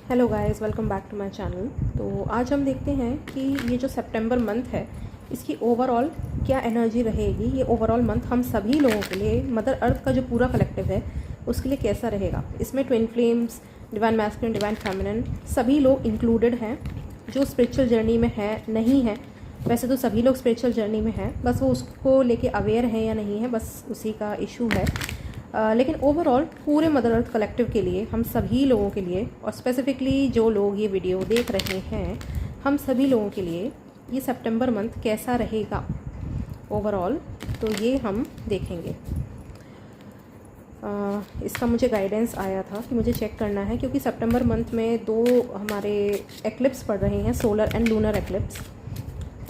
Hello guys, welcome back to my channel. तो आज हम देखते हैं कि ये जो सितंबर मंथ है इसकी ओवरऑल क्या एनर्जी रहेगी। ये ओवरऑल मंथ हम सभी लोगों के लिए, मदर अर्थ का जो पूरा कलेक्टिव है उसके लिए कैसा रहेगा। इसमें twin flames, divine masculine, divine feminine सभी लोग इंक्लूडेड हैं। जो स्पिरिचुअल जर्नी में है नहीं है, वैसे तो सभी लोग स्पिरिचुअल जर्नी में हैं, बस वो उसको लेके अवेयर है या नहीं है, बस उसी का इशू है। लेकिन ओवरऑल पूरे मदर अर्थ कलेक्टिव के लिए, हम सभी लोगों के लिए, और स्पेसिफिकली जो लोग ये वीडियो देख रहे हैं, हम सभी लोगों के लिए ये सितंबर मंथ कैसा रहेगा ओवरऑल, तो ये हम देखेंगे। इसका मुझे गाइडेंस आया था कि मुझे चेक करना है, क्योंकि सितंबर मंथ में दो हमारे एक्लिप्स पड़ रहे हैं, सोलर एंड लूनर एक्लिप्स,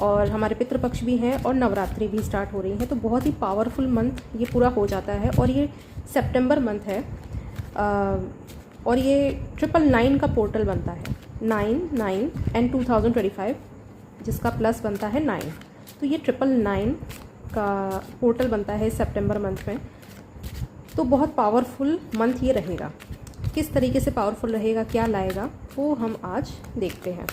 और हमारे पितृपक्ष भी हैं और नवरात्रि भी स्टार्ट हो रही है। तो बहुत ही पावरफुल मंथ ये पूरा हो जाता है, और ये सितंबर मंथ है। और ये 999 का पोर्टल बनता है, 9 एंड 2025, जिसका प्लस बनता है 9। तो ये 999 का पोर्टल बनता है सितंबर मंथ में। तो बहुत पावरफुल मंथ ये रहेगा। किस तरीके से पावरफुल रहेगा, क्या लाएगा, वो हम आज देखते हैं।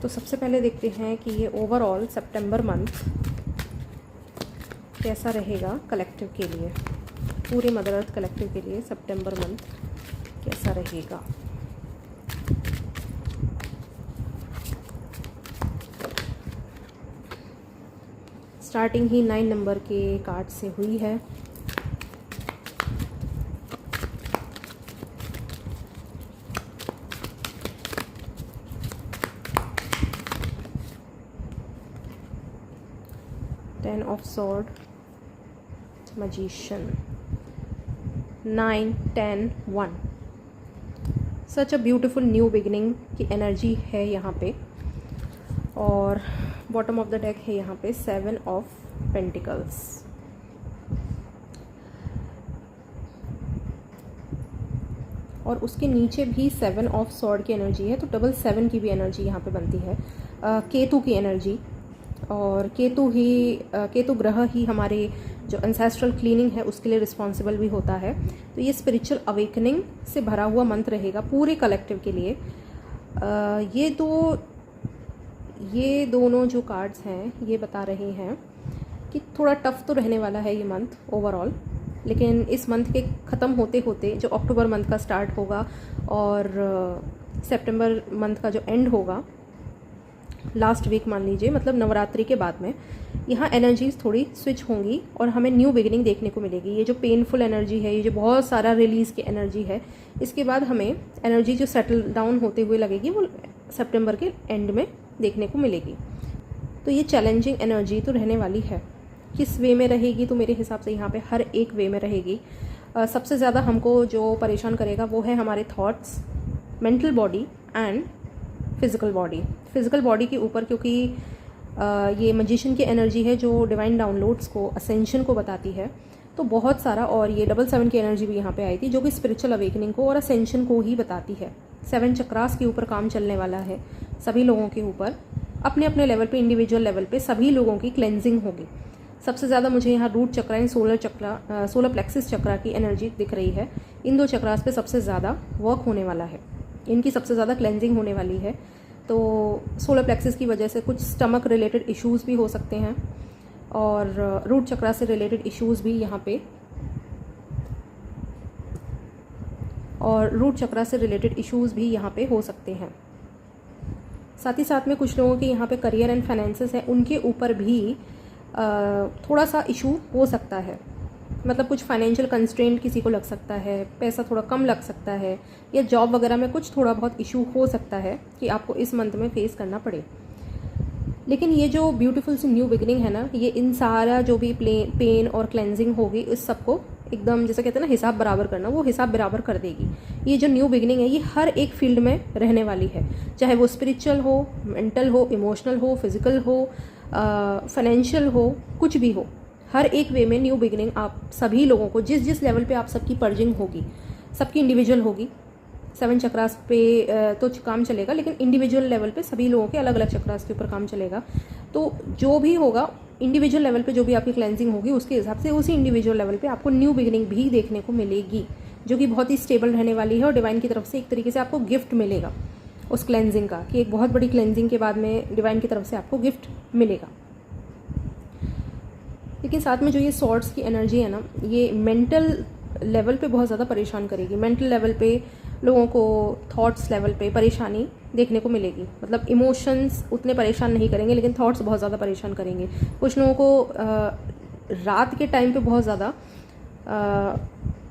तो सबसे पहले देखते हैं कि ये ओवरऑल सितंबर मंथ कैसा रहेगा कलेक्टिव के लिए, पूरे मदर अर्थ कलेक्टिव के लिए सितंबर मंथ कैसा रहेगा। स्टार्टिंग ही 9 नंबर के कार्ड से हुई है। Ten of Sword, Magician, 9, 10, 1। Such a beautiful new beginning की एनर्जी है यहाँ पे। और बॉटम ऑफ द डेक है यहाँ पे 7 ऑफ पेंटिकल्स। और उसके नीचे भी 7 ऑफ सॉर्ड की एनर्जी है, तो डबल 7 की भी एनर्जी यहाँ पे बनती है। केतु की एनर्जी, और केतु ग्रह ही हमारे जो एंसेस्ट्रल क्लीनिंग है उसके लिए रिस्पॉन्सिबल भी होता है। तो ये स्पिरिचुअल अवेकनिंग से भरा हुआ मंत्र रहेगा पूरे कलेक्टिव के लिए। ये दोनों जो कार्ड्स हैं ये बता रहे हैं कि थोड़ा टफ तो रहने वाला है ये मंथ ओवरऑल, लेकिन इस मंथ के ख़त्म होते होते जो अक्टूबर मंथ का स्टार्ट होगा और सितंबर मंथ का जो एंड होगा, लास्ट वीक मान लीजिए, मतलब नवरात्रि के बाद में, यहाँ एनर्जीज थोड़ी स्विच होंगी और हमें न्यू बिगिनिंग देखने को मिलेगी। ये जो पेनफुल एनर्जी है, ये जो बहुत सारा रिलीज़ की एनर्जी है, इसके बाद हमें एनर्जी जो सेटल डाउन होते हुए लगेगी वो सितंबर के एंड में देखने को मिलेगी। तो ये चैलेंजिंग एनर्जी तो रहने वाली है। किस वे में रहेगी, तो मेरे हिसाब से यहाँ पे हर एक वे में रहेगी। सबसे ज़्यादा हमको जो परेशान करेगा वो है हमारे thoughts, mental body and physical body. Physical body के ऊपर, क्योंकि ये मजिशियन की एनर्जी है जो डिवाइन डाउनलोड्स को, असेंशन को बताती है, तो बहुत सारा। और ये 7 की एनर्जी भी यहाँ पे आई थी, जो कि स्पिरिचुअल अवेकनिंग को और असेंशन को ही बताती है। 7 चक्रास के ऊपर काम चलने वाला है सभी लोगों के ऊपर, अपने अपने लेवल पे, इंडिविजुअल लेवल पे सभी लोगों की क्लेंजिंग होगी। सबसे ज़्यादा मुझे यहाँ root chakra and solar plexus chakra की एनर्जी दिख रही है। इन दो चक्रास पे सबसे ज़्यादा वर्क होने वाला है, इनकी सबसे ज़्यादा क्लेंजिंग होने वाली है। तो सोलर प्लेक्सिस की वजह से कुछ स्टमक रिलेटेड इश्यूज़ भी हो सकते हैं, और रूट चक्रा से रिलेटेड इश्यूज़ भी यहाँ पे, हो सकते हैं। साथ ही साथ में कुछ लोगों के यहाँ पे करियर एंड फाइनेंसेस है, उनके ऊपर भी थोड़ा सा इशू हो सकता है। मतलब कुछ फाइनेंशियल कंस्ट्रेंट किसी को लग सकता है, पैसा थोड़ा कम लग सकता है, या जॉब वगैरह में कुछ थोड़ा बहुत इशू हो सकता है कि आपको इस मंथ में फेस करना पड़े। लेकिन ये जो ब्यूटीफुल सी न्यू बिगिनिंग है ना, ये इन सारा जो भी पेन और क्लेंजिंग होगी, इस सबको एकदम, जैसे कहते हैं ना, हिसाब बराबर करना, वो हिसाब बराबर कर देगी। ये जो न्यू बिगिनिंग है ये हर एक फील्ड में रहने वाली है, चाहे वो स्पिरिचुअल हो, मेंटल हो, इमोशनल हो, फिजिकल हो, फाइनेंशियल हो, कुछ भी हो। हर एक वे में न्यू बिगिनिंग आप सभी लोगों को, जिस जिस लेवल पे आप सबकी पर्जिंग होगी, सबकी इंडिविजुअल होगी। 7 चक्रास पे तो काम चलेगा, लेकिन इंडिविजुअल लेवल पे सभी लोगों के अलग अलग चक्रास के ऊपर काम चलेगा। तो जो भी होगा इंडिविजुअल लेवल पे, जो भी आपकी क्लेंजिंग होगी, उसके हिसाब से उसी इंडिविजुअल लेवल पे आपको न्यू बिगिनिंग भी देखने को मिलेगी। जो कि बहुत ही स्टेबल रहने वाली है और डिवाइन की तरफ से एक तरीके से आपको गिफ्ट मिलेगा उस क्लेंजिंग का, कि एक बहुत बड़ी क्लेंजिंग के बाद में डिवाइन की तरफ से आपको गिफ्ट मिलेगा। लेकिन साथ में जो ये सॉर्ड्स की एनर्जी है ना, ये मेंटल लेवल पे बहुत ज़्यादा परेशान करेगी। मेंटल लेवल पे लोगों को थॉट्स लेवल पे परेशानी देखने को मिलेगी। मतलब इमोशंस उतने परेशान नहीं करेंगे, लेकिन थॉट्स बहुत ज़्यादा परेशान करेंगे। कुछ लोगों को रात के टाइम पे बहुत ज़्यादा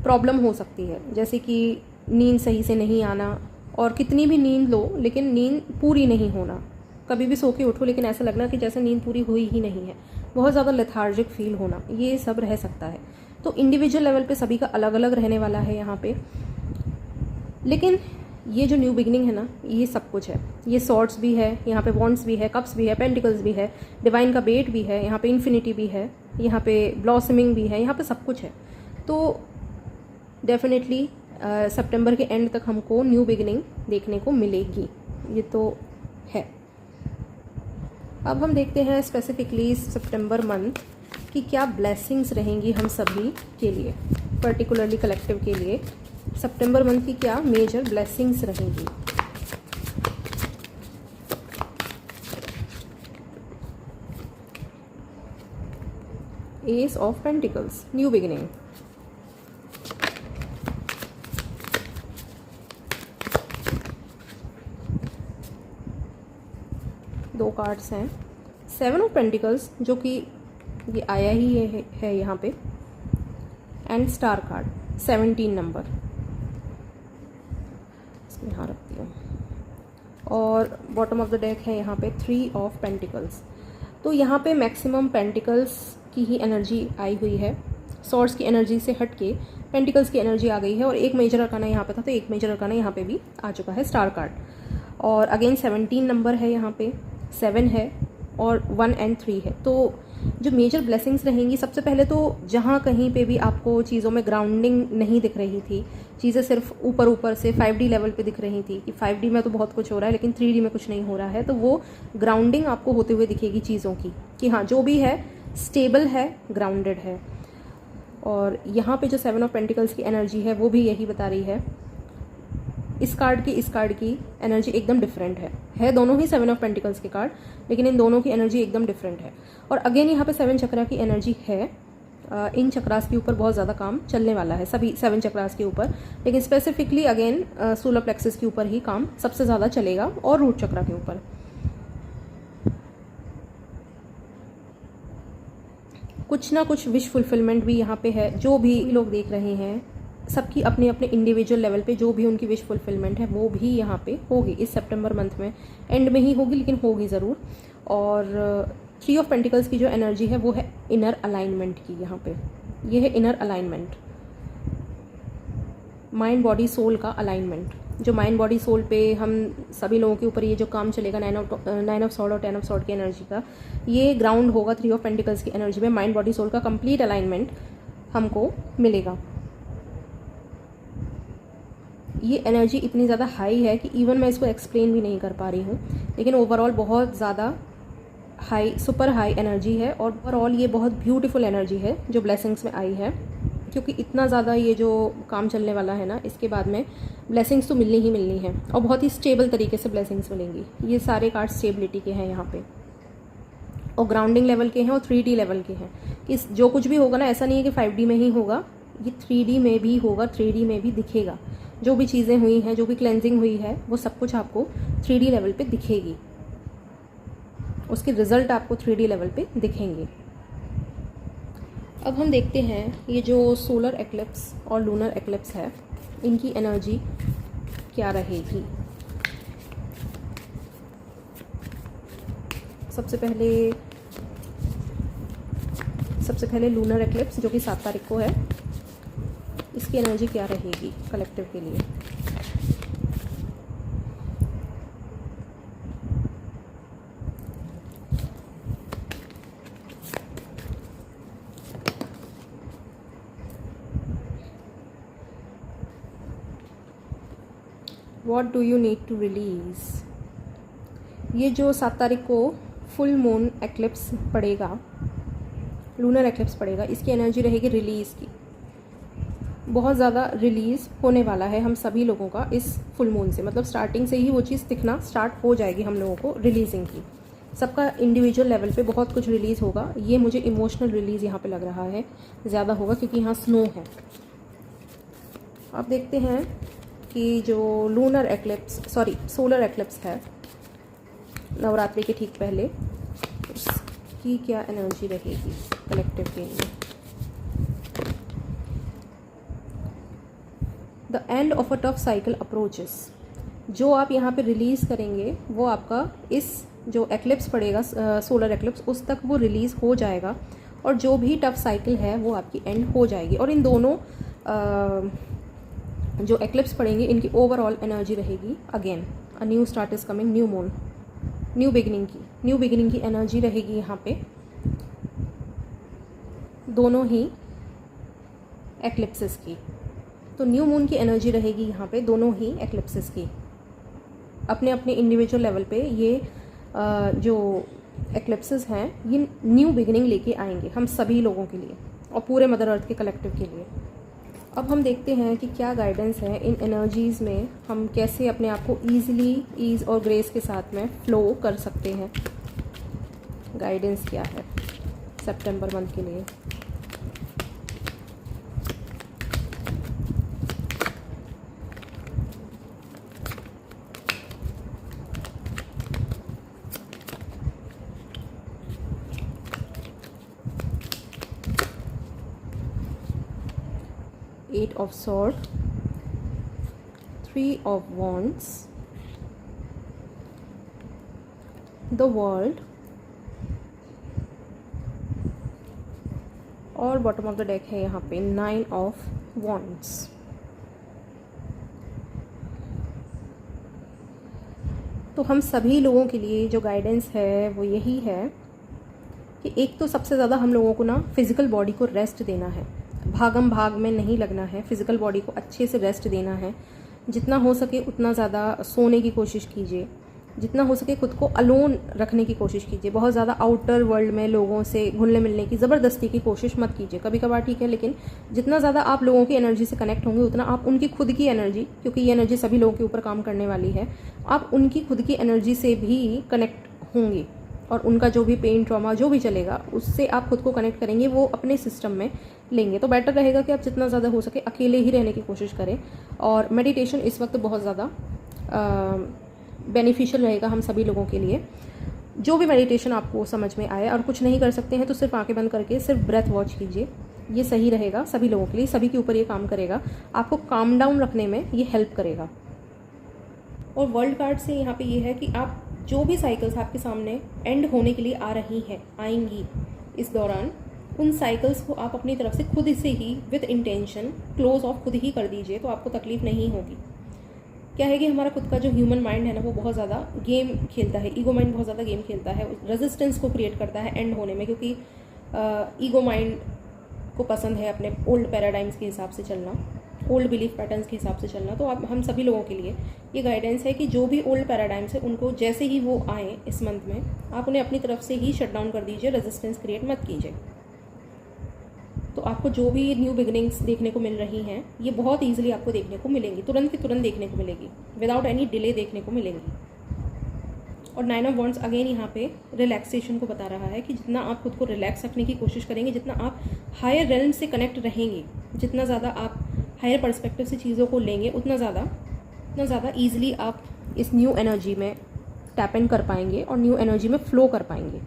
प्रॉब्लम हो सकती है, जैसे कि नींद सही से नहीं आना, और कितनी भी नींद लो लेकिन नींद पूरी नहीं होना। कभी भी सो के उठो लेकिन ऐसा लगना कि जैसे नींद पूरी हुई ही नहीं है। बहुत ज़्यादा लेथार्जिक फील होना, ये सब रह सकता है। तो इंडिविजुअल लेवल पे सभी का अलग अलग रहने वाला है यहाँ पे। लेकिन ये जो न्यू बिगिनिंग है ना, ये सब कुछ है। ये सॉर्ड्स भी है, यहाँ पे वॉन्ड्स भी है, कप्स भी है, पेंटिकल्स भी है, डिवाइन का बेट भी है, यहाँ पे इन्फिनिटी भी है, यहाँ पे ब्लॉसमिंग भी है, यहाँ पे सब कुछ है। तो डेफिनेटली सितंबर के एंड तक हमको न्यू बिगिनिंग देखने को मिलेगी, ये तो है। अब हम देखते हैं स्पेसिफिकली सितंबर मंथ की क्या ब्लेसिंग्स रहेंगी हम सभी के लिए, पर्टिकुलरली कलेक्टिव के लिए सितंबर मंथ की क्या मेजर ब्लेसिंग्स रहेंगी। S of pentacles, new beginning. दो कार्ड्स हैं, 7 ऑफ पेंटिकल्स जो कि ये आया ही है यहाँ पे, एंड स्टार कार्ड 17 नंबर, इसको यहाँ रखती हूँ। और बॉटम ऑफ द डेक है यहाँ पे 3 ऑफ पेंटिकल्स। तो यहाँ पे मैक्सिमम पेंटिकल्स की ही एनर्जी आई हुई है, सॉर्ड्स की एनर्जी से हट के पेंटिकल्स की एनर्जी आ गई है। और एक मेजर अरकाना यहाँ पे था, तो एक मेजर अरकाना यहाँ पे भी आ चुका है, स्टार कार्ड। और अगेन 17 नंबर है यहाँ पे, 7 है और 1 एंड 3 है। तो जो मेजर ब्लेसिंग्स रहेंगी, सबसे पहले तो जहाँ कहीं पे भी आपको चीज़ों में ग्राउंडिंग नहीं दिख रही थी, चीज़ें सिर्फ ऊपर ऊपर से 5D लेवल पे दिख रही थी कि 5D में तो बहुत कुछ हो रहा है लेकिन 3D में कुछ नहीं हो रहा है, तो वो ग्राउंडिंग आपको होते हुए दिखेगी चीज़ों की, कि हाँ जो भी है स्टेबल है, ग्राउंडेड है। और यहाँ पे जो 7 ऑफ पेंटिकल्स की एनर्जी है वो भी यही बता रही है। इस कार्ड की एनर्जी एकदम डिफरेंट है दोनों ही 7 ऑफ पेंटिकल्स के कार्ड, लेकिन इन दोनों की एनर्जी एकदम डिफरेंट है। और अगेन यहाँ पे 7 चक्रा की एनर्जी है। इन चक्रास के ऊपर बहुत ज़्यादा काम चलने वाला है, सभी 7 चक्रास के ऊपर, लेकिन स्पेसिफिकली अगेन सोलर प्लेक्सस के ऊपर ही काम सबसे ज़्यादा चलेगा, और रूट चक्रा के ऊपर। कुछ ना कुछ विश फुलफिलमेंट भी यहाँ पे है। जो भी लोग देख रहे हैं, सबकी अपने अपने इंडिविजुअल लेवल पे जो भी उनकी विश फुलफिलमेंट है वो भी यहाँ पे होगी इस सितंबर मंथ में, एंड में ही होगी लेकिन होगी ज़रूर। और 3 ऑफ पेंटिकल्स की जो एनर्जी है वो है इनर अलाइनमेंट की। यहाँ पे ये है inner alignment, mind body soul का अलाइनमेंट। जो माइंड बॉडी सोल पे हम सभी लोगों के ऊपर ये जो काम चलेगा 9 ऑफ सॉर्ड और 10 ऑफ सॉर्ड की एनर्जी का, ये ग्राउंड होगा 3 ऑफ पेंटिकल्स की एनर्जी में। माइंड बॉडी सोल का कंप्लीट अलाइनमेंट हमको मिलेगा। ये एनर्जी इतनी ज़्यादा हाई है कि इवन मैं इसको एक्सप्लेन भी नहीं कर पा रही हूँ, लेकिन ओवरऑल बहुत ज़्यादा हाई, सुपर हाई एनर्जी है। और ओवरऑल ये बहुत ब्यूटीफुल एनर्जी है जो ब्लेसिंग्स में आई है, क्योंकि इतना ज़्यादा ये जो काम चलने वाला है ना, इसके बाद में ब्लेसिंग्स तो मिलनी ही मिलनी है, और बहुत ही स्टेबल तरीके से ब्लेसिंग्स मिलेंगी। ये सारे कार्ड स्टेबिलिटी के हैं यहाँ पे, और ग्राउंडिंग लेवल के हैं, और 3D लेवल के हैं। कि जो कुछ भी होगा ना, ऐसा नहीं है कि 5D में ही होगा, ये 3D में भी होगा, 3D में भी दिखेगा। जो भी चीज़ें हुई हैं, जो भी क्लेंजिंग हुई है, वो सब कुछ आपको 3D लेवल पे दिखेगी, उसके रिजल्ट आपको 3D लेवल पे दिखेंगे। अब हम देखते हैं ये जो सोलर एक्लिप्स और लूनर एक्लिप्स है, इनकी एनर्जी क्या रहेगी। सबसे पहले लूनर एक्लिप्स जो कि 7 तारीख को है, इसकी एनर्जी क्या रहेगी कलेक्टिव के लिए। What do you need to release? ये जो 7 तारीख को फुल मून एक्लिप्स पड़ेगा, लूनर एक्लिप्स पड़ेगा, इसकी एनर्जी रहेगी रिलीज़ की। बहुत ज़्यादा रिलीज़ होने वाला है हम सभी लोगों का इस फुल मून से, मतलब स्टार्टिंग से ही वो चीज़ दिखना स्टार्ट हो जाएगी हम लोगों को रिलीजिंग की। सबका इंडिविजुअल लेवल पे बहुत कुछ रिलीज़ होगा। ये मुझे इमोशनल रिलीज़ यहाँ पे लग रहा है ज़्यादा होगा, क्योंकि यहाँ स्नो है। अब देखते हैं कि जो लूनर एक्लिप्स सोलर एक्लिप्स है नवरात्रि के ठीक पहले, उसकी क्या एनर्जी रहेगी कलेक्टिव के लिए। The end of a tough cycle approaches. जो आप यहाँ पे रिलीज़ करेंगे वो आपका इस जो एक्लिप्स पड़ेगा सोलर एक्लिप्स, उस तक वो रिलीज़ हो जाएगा और जो भी टफ साइकिल है वो आपकी एंड हो जाएगी। और इन दोनों जो एक्लिप्स पड़ेंगे इनकी ओवरऑल एनर्जी रहेगी again a new start is coming, new moon, new beginning की एनर्जी रहेगी यहाँ पे दोनों ही एक्लिप्सेस की। तो न्यू मून की एनर्जी रहेगी यहाँ पे दोनों ही एक्लिप्सेस की। अपने अपने इंडिविजुअल लेवल पे ये जो एक्लिप्सेस हैं ये न्यू बिगिनिंग लेके आएंगे हम सभी लोगों के लिए और पूरे मदर अर्थ के कलेक्टिव के लिए। अब हम देखते हैं कि क्या गाइडेंस है इन एनर्जीज़ में, हम कैसे अपने आप को ईज़ और ग्रेस के साथ में फ्लो कर सकते हैं। गाइडेंस क्या है सितंबर मंथ के लिए। Eight of Swords, Three of Wands, the World और बॉटम ऑफ द डेक है यहाँ पे Nine of Wands। तो हम सभी लोगों के लिए जो गाइडेंस है वो यही है कि एक तो सबसे ज़्यादा हम लोगों को ना फिज़िकल बॉडी को रेस्ट देना है, भागम भाग में नहीं लगना है, फिज़िकल बॉडी को अच्छे से रेस्ट देना है। जितना हो सके उतना ज़्यादा सोने की कोशिश कीजिए, जितना हो सके खुद को अलोन रखने की कोशिश कीजिए। बहुत ज़्यादा आउटर वर्ल्ड में लोगों से घुलने मिलने की ज़बरदस्ती की कोशिश मत कीजिए। कभी कभार ठीक है, लेकिन जितना ज़्यादा आप लोगों की एनर्जी से कनेक्ट होंगे उतना आप उनकी खुद की एनर्जी, क्योंकि ये एनर्जी सभी लोगों के ऊपर काम करने वाली है, आप उनकी खुद की एनर्जी से भी कनेक्ट होंगे और उनका जो भी पेन ट्रॉमा जो भी चलेगा उससे आप खुद को कनेक्ट करेंगे, वो अपने सिस्टम में लेंगे। तो बेटर रहेगा कि आप जितना ज़्यादा हो सके अकेले ही रहने की कोशिश करें। और मेडिटेशन इस वक्त बहुत ज़्यादा बेनिफिशियल रहेगा हम सभी लोगों के लिए। जो भी मेडिटेशन आपको समझ में आए, और कुछ नहीं कर सकते हैं तो सिर्फ आंखें बंद करके सिर्फ ब्रेथ वॉच कीजिए, ये सही रहेगा सभी लोगों के लिए, सभी के ऊपर ये काम करेगा, आपको काम डाउन रखने में ये हेल्प करेगा। और वर्ल्ड कार्ड से यहाँ पे ये है कि आप जो भी साइकिल्स आपके सामने एंड होने के लिए आ रही हैं, आएंगी इस दौरान, उन साइकिल्स को आप अपनी तरफ से खुद से ही विद इंटेंशन क्लोज ऑफ खुद ही कर दीजिए, तो आपको तकलीफ नहीं होगी। क्या है कि हमारा खुद का जो ह्यूमन माइंड है ना वो बहुत ज़्यादा गेम खेलता है, ईगो माइंड बहुत ज़्यादा गेम खेलता है, रेजिस्टेंस को क्रिएट करता है एंड होने में, क्योंकि ईगो माइंड को पसंद है अपने ओल्ड पैराडाइम्स के हिसाब से चलना, ओल्ड बिलीफ पैटर्न्स के हिसाब से चलना। तो आप हम सभी लोगों के लिए ये गाइडेंस है कि जो भी ओल्ड पैराडाइम्स है उनको जैसे ही वो आए इस मंथ में, आप उन्हें अपनी तरफ से ही शट डाउन कर दीजिए, रेजिस्टेंस क्रिएट मत कीजिए। तो आपको जो भी न्यू बिगिनिंग्स देखने को मिल रही हैं ये बहुत ईजिली आपको देखने को मिलेंगी, तुरंत की तुरंत देखने को मिलेगी, विदाउट एनी डिले देखने को मिलेंगी। और 9 ऑफ वॉन्ड्स अगेन यहाँ पे रिलैक्सेशन को बता रहा है कि जितना आप खुद को रिलैक्स रखने की कोशिश करेंगे, जितना आप हायर रेल्म से कनेक्ट रहेंगे, जितना ज़्यादा आप हायर पर्सपेक्टिव से चीज़ों को लेंगे, उतना ज़्यादा ईजिली आप इस न्यू एनर्जी में टैप इन कर पाएंगे और न्यू एनर्जी में फ़्लो कर पाएंगे।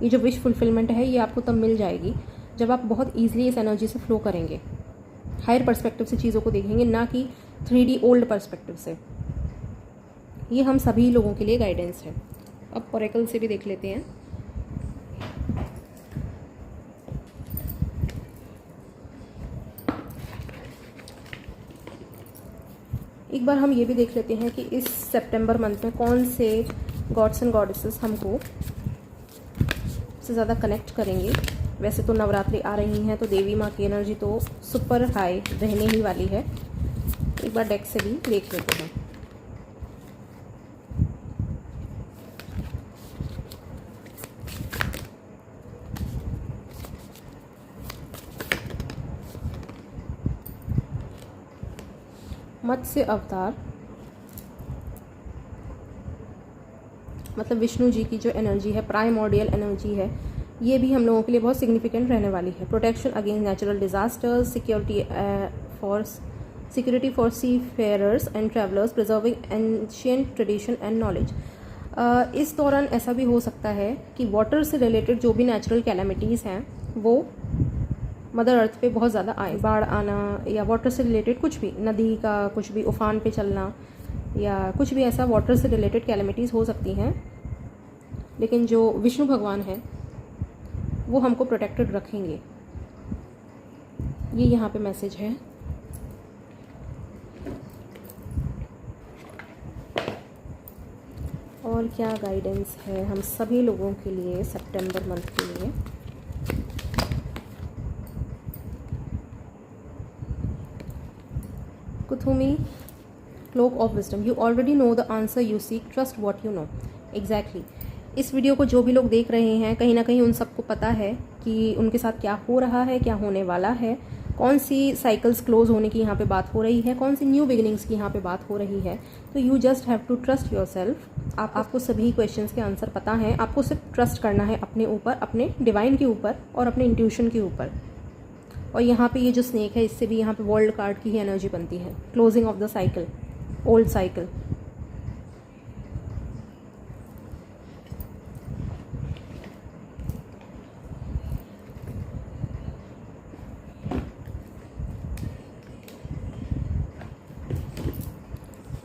ये जो विश फुलफिलमेंट है ये आपको तब मिल जाएगी जब आप बहुत ईजिली इस एनर्जी से फ़्लो करेंगे, हायर पर्सपेक्टिव से चीज़ों को देखेंगे, ना कि 3D ओल्ड पर्सपेक्टिव से। ये हम सभी लोगों के लिए गाइडेंस है। अब ओरेकल से भी देख लेते हैं। एक बार हम ये भी देख लेते हैं कि इस सितंबर मंथ में कौन से गॉड्स एंड गॉडेसेस हमको सबसे ज़्यादा कनेक्ट करेंगे। वैसे तो नवरात्रि आ रही हैं तो देवी माँ की एनर्जी तो सुपर हाई रहने ही वाली है। एक बार डेक से भी देख लेते हैं। मत्स्य अवतार, मतलब विष्णु जी की जो एनर्जी है, प्राइमोर्डियल एनर्जी है, ये भी हम लोगों के लिए बहुत सिग्निफिकेंट रहने वाली है। Protection against natural disasters, security for seafarers and travellers, preserving ancient tradition and knowledge. इस दौरान ऐसा भी हो सकता है कि वाटर से रिलेटेड जो भी नेचुरल कैलेमिटीज़ हैं वो मदर अर्थ पे बहुत ज़्यादा आए। बाढ़ आना या वाटर से रिलेटेड कुछ भी, नदी का कुछ भी उफान पे चलना या कुछ भी ऐसा वाटर से रिलेटेड कैलेमिटीज़ हो सकती हैं, लेकिन जो विष्णु भगवान हैं वो हमको प्रोटेक्टेड रखेंगे। ये यहाँ पे मैसेज है। और क्या गाइडेंस है हम सभी लोगों के लिए सितंबर मंथ के लिए? Kuthumi, cloak of wisdom, you already know the answer you seek, trust what you know. Exactly, इस वीडियो को जो भी लोग देख रहे हैं कहीं ना कहीं उन सबको पता है कि उनके साथ क्या हो रहा है, क्या होने वाला है, कौन सी साइकिल्स क्लोज होने की यहाँ पे बात हो रही है, कौन सी न्यू बिगिनिंग्स की यहाँ पे बात हो रही है। तो you just have to trust yourself. आपको सभी क्वेश्चंस के आंसर पता हैं, आपको सिर्फ ट्रस्ट करना है अपने ऊपर, अपने डिवाइन के ऊपर और अपने इंट्यूशन के ऊपर। और यहाँ पे ये जो स्नेक है, इससे भी यहाँ पे वर्ल्ड कार्ड की ही एनर्जी बनती है, closing of the cycle, old cycle.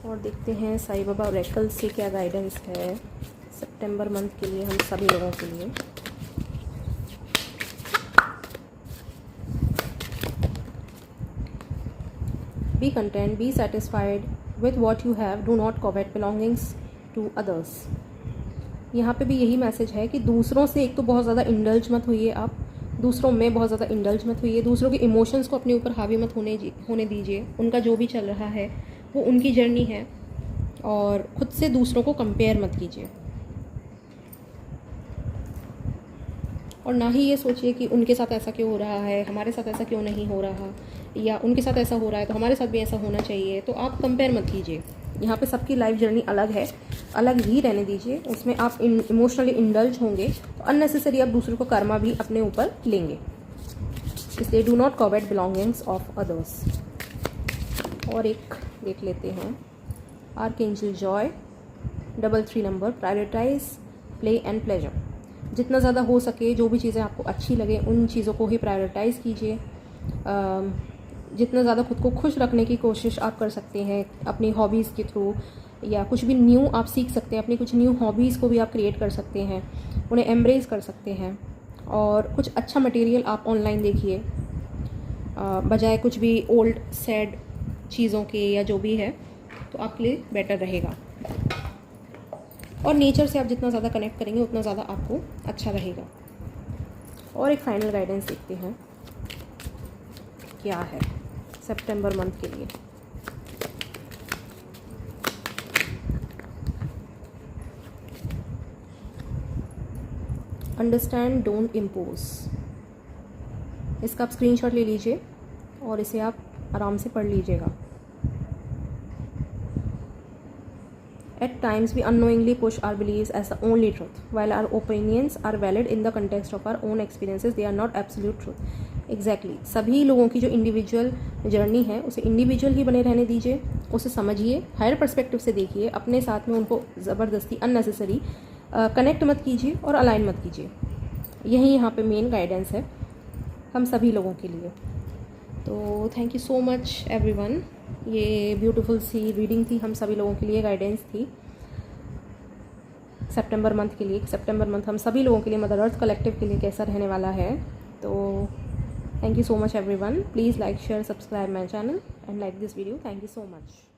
और देखते हैं साईं बाबा ऑरेकल से क्या गाइडेंस है सितंबर मंथ के लिए हम सभी लोगों के लिए। Be content, be satisfied with what you have, do not covet belongings to others. यहाँ पे भी यही मैसेज है कि दूसरों से एक तो बहुत ज़्यादा इंडल्ज मत होइए आप, दूसरों में बहुत ज़्यादा इंडल्ज मत होइए, दूसरों के इमोशंस को अपने ऊपर हावी मत होने दीजिए। उनका जो भी चल रहा है वो उनकी जर्नी है, और खुद से दूसरों को कंपेयर मत कीजिए। और ना ही ये सोचिए कि उनके साथ ऐसा क्यों हो रहा है, हमारे साथ ऐसा क्यों नहीं हो रहा, या उनके साथ ऐसा हो रहा है तो हमारे साथ भी ऐसा होना चाहिए। तो आप कंपेयर मत कीजिए। यहाँ पे सबकी लाइफ जर्नी अलग है, अलग ही रहने दीजिए। उसमें आप इमोशनली इंडल्ज होंगे तो अननेसेसरी आप दूसरों को कर्मा भी अपने ऊपर लेंगे। इसलिए do not covet belongings of others. और एक देख लेते हैं, archangel Joy, 33 number, prioritise play and pleasure. जितना ज़्यादा हो सके जो भी चीज़ें आपको अच्छी लगे उन चीज़ों को ही प्रायोरिटाइज़ कीजिए। जितना ज़्यादा खुद को खुश रखने की कोशिश आप कर सकते हैं अपनी हॉबीज़ के थ्रू, या कुछ भी न्यू आप सीख सकते हैं, अपनी कुछ न्यू हॉबीज़ को भी आप क्रिएट कर सकते हैं, उन्हें एम्ब्रेस कर सकते हैं। और कुछ अच्छा मटेरियल आप ऑनलाइन देखिए, बजाय कुछ भी ओल्ड सैड चीज़ों के या जो भी है, तो आपके लिए बेटर रहेगा। और नेचर से आप जितना ज़्यादा कनेक्ट करेंगे उतना ज़्यादा आपको अच्छा रहेगा। और एक फाइनल गाइडेंस देखते हैं क्या है सितंबर मंथ के लिए। Understand, don't impose. इसका आप स्क्रीनशॉट ले लीजिए और इसे आप आराम से पढ़ लीजिएगा। At times we unknowingly push our beliefs as the only truth. While our opinions are valid in the context of our own experiences, they are not absolute truth. Exactly. सभी लोगों की जो इंडिविजुअल जर्नी है उसे individual ही बने रहने दीजिए, उसे समझिए, हायर पर्सपेक्टिव से देखिए, अपने साथ में उनको ज़बरदस्ती अननेसेसरी कनेक्ट मत कीजिए और अलाइन मत कीजिए। यही यहाँ पे मेन गाइडेंस है हम सभी लोगों के लिए। तो thank you so much everyone. ये ब्यूटीफुल सी रीडिंग थी, हम सभी लोगों के लिए गाइडेंस थी सितंबर मंथ के लिए। सितंबर मंथ हम सभी लोगों के लिए, मदर अर्थ कलेक्टिव के लिए कैसा रहने वाला है। तो thank you so much everyone. Please like, share, subscribe my channel and like this video. Thank you so much.